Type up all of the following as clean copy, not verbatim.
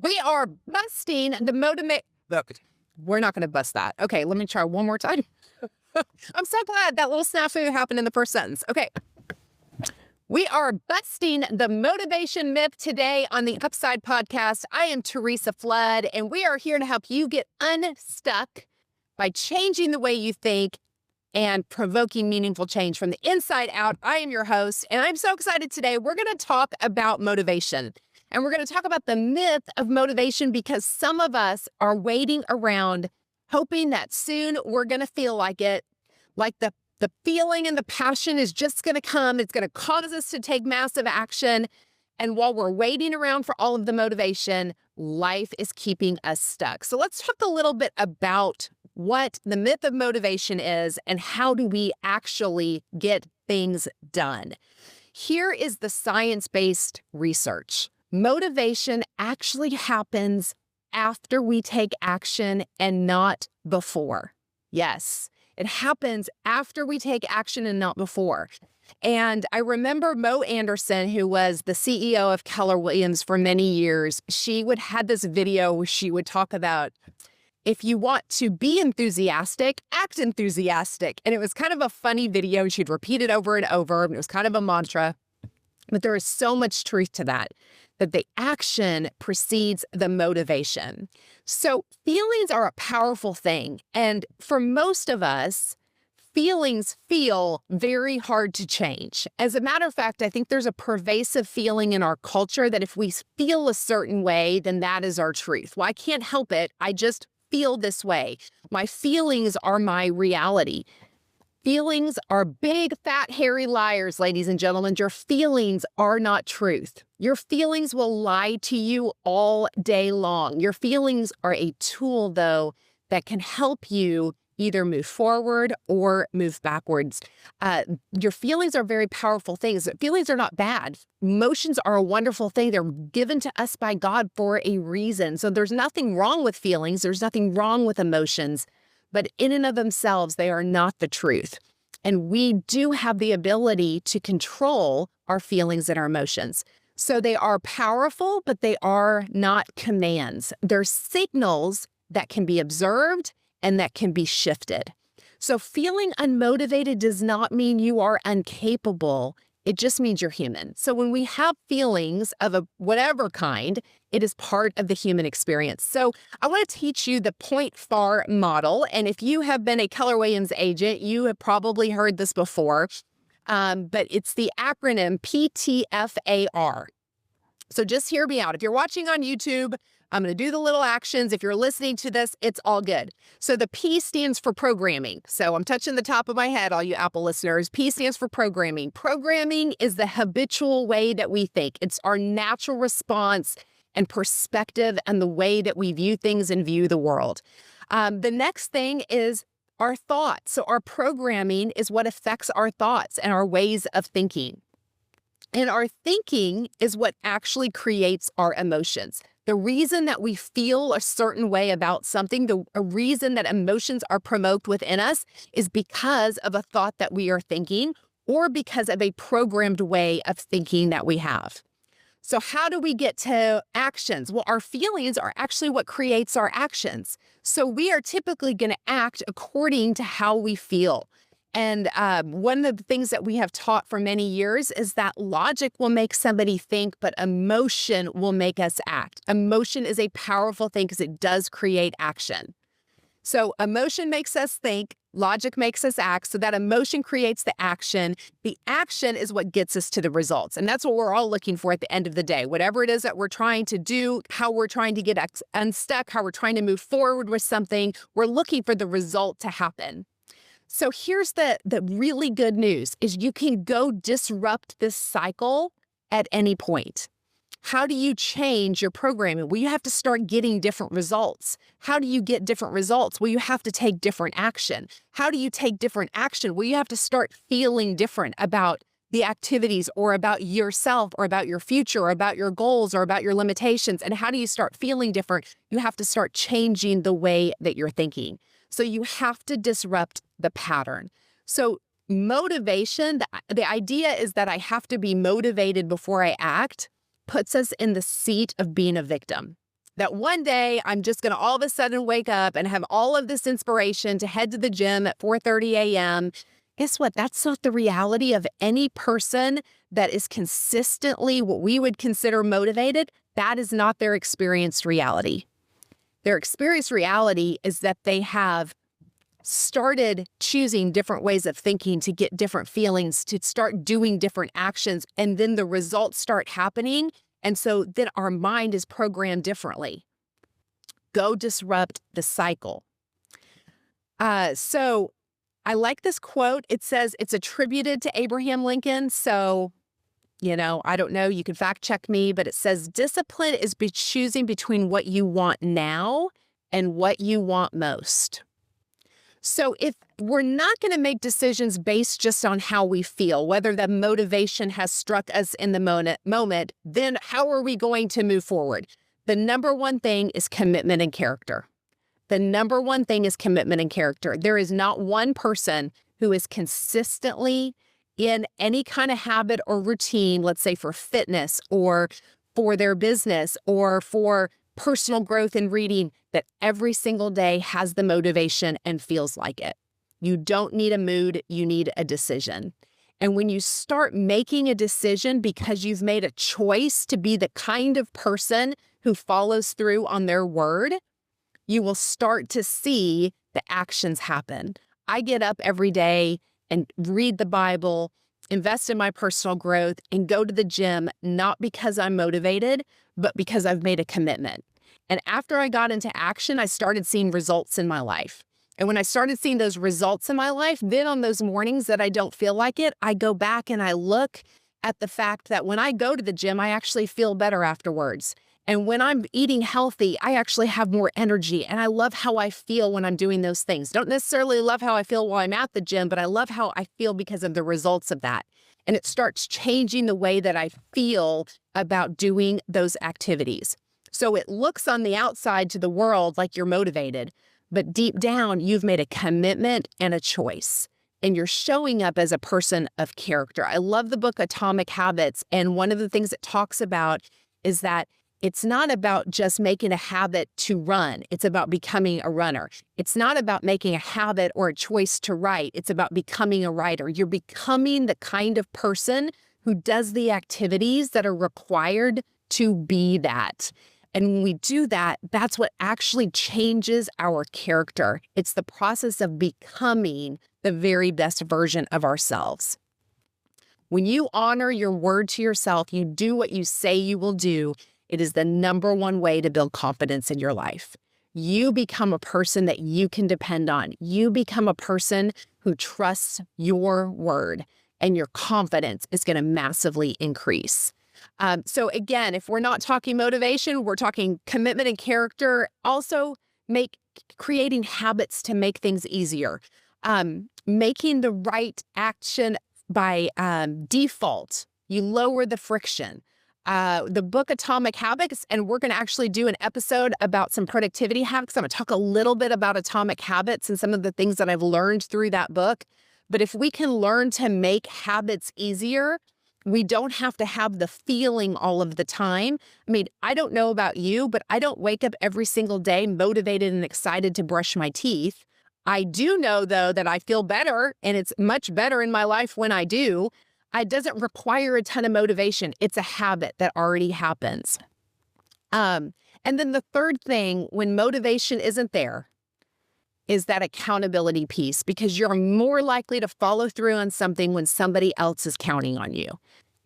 We are busting the motivate. Look, we're not going to bust that. Okay, let me try one more time. I'm so glad that little snafu happened in the first sentence. Okay. We are busting the motivation myth today on the Upside podcast. I am Theresa Flood, and we are here to help you get unstuck by changing the way you think and provoking meaningful change from the inside out. I am your host, and I'm so excited today. We're going to talk about motivation, and we're going to talk about the myth of motivation because some of us are waiting around hoping that soon we're going to feel like it, like the feeling and the passion is just going to come. It's going to cause us to take massive action. And while we're waiting around for all of the motivation, life is keeping us stuck. So let's talk a little bit about what the myth of motivation is and how do we actually get things done. Here is the science-based research. Motivation actually happens after we take action and not before. Yes. It happens after we take action and not before. And I remember Mo Anderson, who was the CEO of Keller Williams for many years, she would have this video where she would talk about, if you want to be enthusiastic, act enthusiastic. And it was kind of a funny video. She'd repeat it over and over. And it was kind of a mantra. But there is so much truth to that the action precedes the motivation. So feelings are a powerful thing. And for most of us, feelings feel very hard to change. As a matter of fact, I think there's a pervasive feeling in our culture that if we feel a certain way, then that is our truth. Well, I can't help it. I just feel this way. My feelings are my reality. Feelings are big, fat, hairy liars, ladies and gentlemen. Your feelings are not truth. Your feelings will lie to you all day long. Your feelings are a tool, though, that can help you either move forward or move backwards. Your feelings are very powerful things. Feelings are not bad. Emotions are a wonderful thing. They're given to us by God for a reason. So there's nothing wrong with feelings. There's nothing wrong with emotions. But in and of themselves, they are not the truth. And we do have the ability to control our feelings and our emotions. So they are powerful, but they are not commands. They're signals that can be observed and that can be shifted. So feeling unmotivated does not mean you are incapable. It just means you're human. So when we have feelings of whatever kind, it is part of the human experience. So I want to teach you the point FAR model. And if you have been a Keller Williams agent, you have probably heard this before, but it's the acronym PTFAR. So just hear me out. If you're watching on YouTube, I'm going to do the little actions. If you're listening to this, it's all good. So the P stands for programming. So I'm touching the top of my head, all you Apple listeners. P stands for programming. Programming is the habitual way that we think. It's our natural response and perspective and the way that we view things and view the world. The next thing is our thoughts. So our programming is what affects our thoughts and our ways of thinking. And our thinking is what actually creates our emotions. The reason that we feel a certain way about something, a reason that emotions are provoked within us is because of a thought that we are thinking or because of a programmed way of thinking that we have. So how do we get to actions? Well, our feelings are actually what creates our actions. So we are typically going to act according to how we feel. And one of the things that we have taught for many years is that logic will make somebody think, but emotion will make us act. Emotion is a powerful thing because it does create action. So emotion makes us think, logic makes us act, so that emotion creates the action. The action is what gets us to the results. And that's what we're all looking for at the end of the day. Whatever it is that we're trying to do, how we're trying to get unstuck, how we're trying to move forward with something, we're looking for the result to happen. So here's the really good news is you can go disrupt this cycle at any point. How do you change your programming? Well, you have to start getting different results. How do you get different results? Well, you have to take different action. How do you take different action? Well, you have to start feeling different about the activities or about yourself or about your future or about your goals or about your limitations. And how do you start feeling different? You have to start changing the way that you're thinking. So you have to disrupt the pattern. So motivation, the idea is that I have to be motivated before I act, puts us in the seat of being a victim. that one day I'm just going to all of a sudden wake up and have all of this inspiration to head to the gym at 4:30 a.m. Guess what? That's not the reality of any person that is consistently what we would consider motivated. That is not their experienced reality. Their experienced reality is that they have started choosing different ways of thinking to get different feelings, to start doing different actions, and then the results start happening. And so then our mind is programmed differently. Go disrupt the cycle. So I like this quote. It says it's attributed to Abraham Lincoln. So, I don't know. You can fact check me, but it says discipline is choosing between what you want now and what you want most. So if we're not going to make decisions based just on how we feel, whether the motivation has struck us in the moment, then how are we going to move forward? The number one thing is commitment and character. The number one thing is commitment and character. There is not one person who is consistently in any kind of habit or routine, let's say for fitness or for their business or for personal growth and reading, that every single day has the motivation and feels like it. You don't need a mood, you need a decision. And when you start making a decision because you've made a choice to be the kind of person who follows through on their word, you will start to see the actions happen. I get up every day and read the Bible, invest in my personal growth, and go to the gym, not because I'm motivated, but because I've made a commitment. And after I got into action, I started seeing results in my life. And when I started seeing those results in my life, then on those mornings that I don't feel like it, I go back and I look at the fact that when I go to the gym, I actually feel better afterwards. And when I'm eating healthy, I actually have more energy. And I love how I feel when I'm doing those things. Don't necessarily love how I feel while I'm at the gym, but I love how I feel because of the results of that. And it starts changing the way that I feel about doing those activities. So it looks on the outside to the world like you're motivated, but deep down, you've made a commitment and a choice, and you're showing up as a person of character. I love the book Atomic Habits, and one of the things it talks about is that it's not about just making a habit to run. It's about becoming a runner. It's not about making a habit or a choice to write. It's about becoming a writer. You're becoming the kind of person who does the activities that are required to be that. And when we do that, that's what actually changes our character. It's the process of becoming the very best version of ourselves. When you honor your word to yourself, you do what you say you will do, it is the number one way to build confidence in your life. You become a person that you can depend on. You become a person who trusts your word, and your confidence is going to massively increase. So again, if we're not talking motivation, we're talking commitment and character. Also, creating habits to make things easier. Making the right action by default. You lower the friction. The book Atomic Habits, and we're going to actually do an episode about some productivity hacks. I'm going to talk a little bit about Atomic Habits and some of the things that I've learned through that book. But if we can learn to make habits easier, we don't have to have the feeling all of the time. I mean, I don't know about you, but I don't wake up every single day motivated and excited to brush my teeth. I do know, though, that I feel better, and it's much better in my life when I do. It doesn't require a ton of motivation. It's a habit that already happens. And then the third thing, when motivation isn't there, is that accountability piece, because you're more likely to follow through on something when somebody else is counting on you.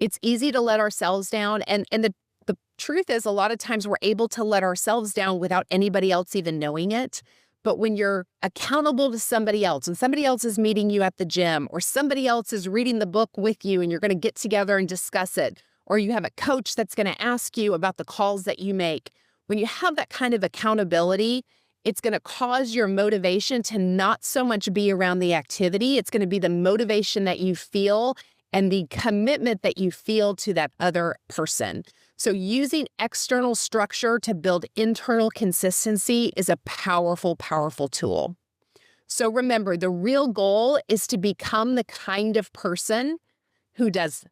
It's easy to let ourselves down. And the truth is, a lot of times we're able to let ourselves down without anybody else even knowing it. But when you're accountable to somebody else and somebody else is meeting you at the gym, or somebody else is reading the book with you and you're going to get together and discuss it, or you have a coach that's going to ask you about the calls that you make, when you have that kind of accountability, it's going to cause your motivation to not so much be around the activity. It's going to be the motivation that you feel and the commitment that you feel to that other person. So using external structure to build internal consistency is a powerful, powerful tool. So remember, the real goal is to become the kind of person who does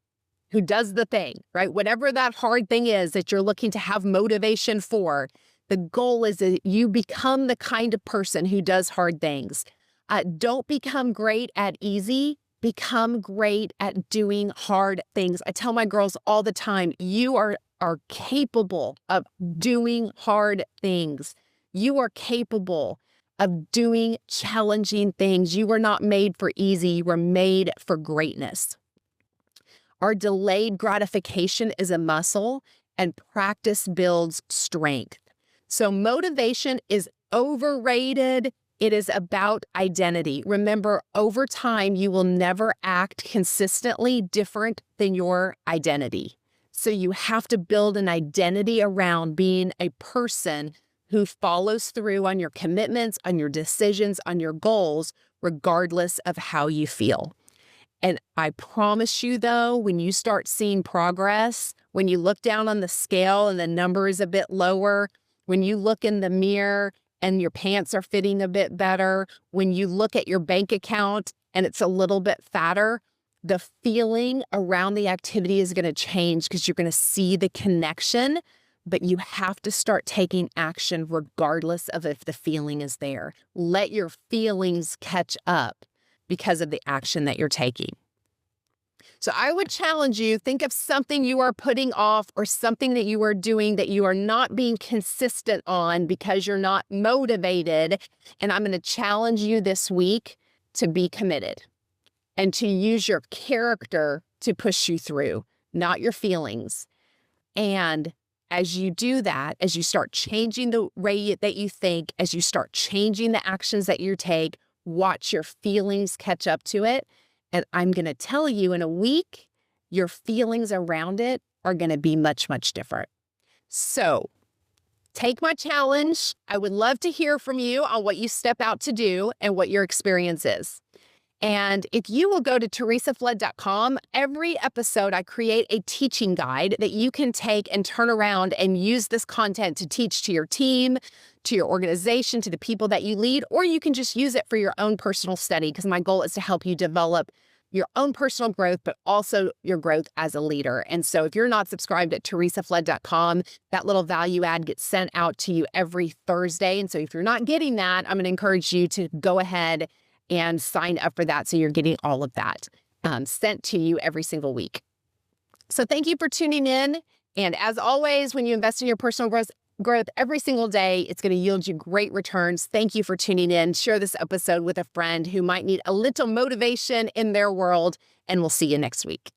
the thing, right? Whatever that hard thing is that you're looking to have motivation for, The goal is that you become the kind of person who does hard things. Don't become great at easy. Become great at doing hard things. I tell my girls all the time, you are capable of doing hard things. You are capable of doing challenging things. You were not made for easy. You were made for greatness. Our delayed gratification is a muscle, and practice builds strength. So motivation is overrated. It is about identity. Remember, over time, you will never act consistently different than your identity. So you have to build an identity around being a person who follows through on your commitments, on your decisions, on your goals, regardless of how you feel. And I promise you, though, when you start seeing progress, when you look down on the scale and the number is a bit lower, when you look in the mirror and your pants are fitting a bit better, when you look at your bank account and it's a little bit fatter, the feeling around the activity is going to change because you're going to see the connection, but you have to start taking action regardless of if the feeling is there. Let your feelings catch up because of the action that you're taking. So I would challenge you, think of something you are putting off or something that you are doing that you are not being consistent on because you're not motivated. And I'm going to challenge you this week to be committed and to use your character to push you through, not your feelings. And as you do that, as you start changing the way that you think, as you start changing the actions that you take, watch your feelings catch up to it. And I'm going to tell you in a week, your feelings around it are going to be much, much different. So take my challenge. I would love to hear from you on what you step out to do and what your experience is. And if you will go to TheResaFlood.com, every episode I create a teaching guide that you can take and turn around and use this content to teach to your team, to your organization, to the people that you lead, or you can just use it for your own personal study because my goal is to help you develop your own personal growth, but also your growth as a leader. And so if you're not subscribed at TheResaFlood.com, that little value add gets sent out to you every Thursday. And so if you're not getting that, I'm going to encourage you to go ahead and sign up for that so you're getting all of that sent to you every single week. So thank you for tuning in. And as always, when you invest in your personal growth every single day, it's going to yield you great returns. Thank you for tuning in. Share this episode with a friend who might need a little motivation in their world, and we'll see you next week.